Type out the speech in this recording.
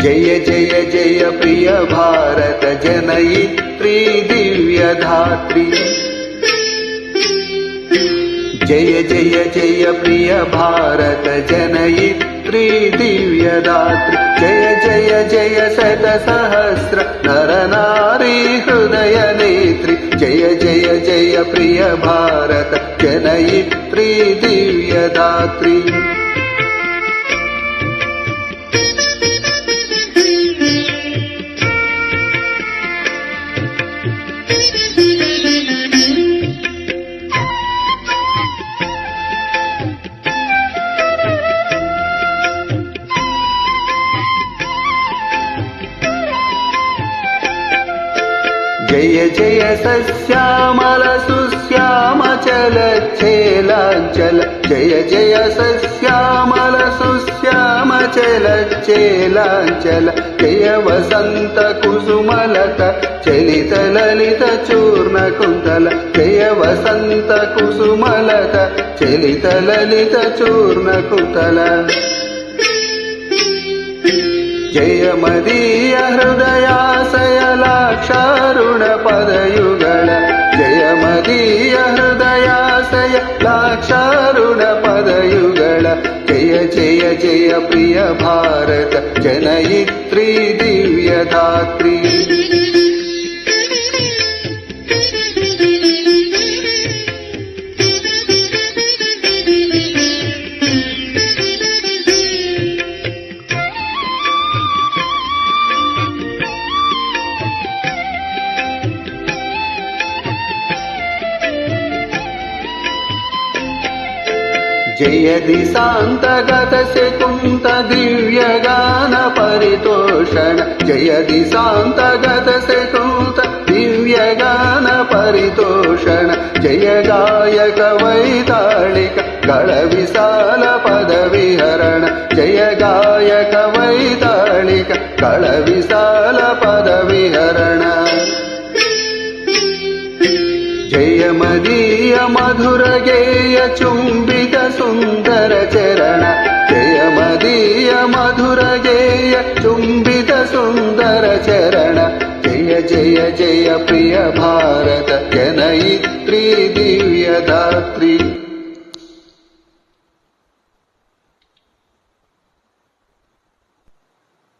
जय जय जय प्रिय भारत जनयित्री दिव्यधात्री। जय जय जय प्रिय भारत जनयित्री दिव्यदात्री। जय जय जय शतसहस्र नरनारी हृदय नेत्री। जय जय जय प्रिय भारत जनयित्री दिव्यदात्री। जय जय सस्यामल सुश्यामचलच्चेलाञ्चल। जय जय सस्यामल सुश्यामचलच्चेलाञ्चल। जय वसन्त कुसुमलत चलित ललित चूर्ण कुन्तल। जय वसन्त कुसुमलत चलित ललित चूर्ण कुन्तल। जय मदीय हृदयाशय लाक्षारुण पदयुगल। जय मदीय हृदयाशय लाक्षारुण पदयुगल। जय जय जय प्रिय भारत जनयित्री दिव्यधात्री। जय दिशान्तगत सेकुन्त दिव्यगान परितोषण। जय दिशान्तगत सेकुन्त दिव्यगान परितोषण। जय गायक वैताళिक गळ विशाल पदविहरण। जय गायक वैताళिक गळ विशाल पदविहरण। जय मदीय मधुर गेय चुम्बित सुन्दर चरण। जय मदीय मधुर गेय चुम्बित सुन्दर चरण। जय जय जय प्रिय भारत जनयित्री दिव्यदात्री।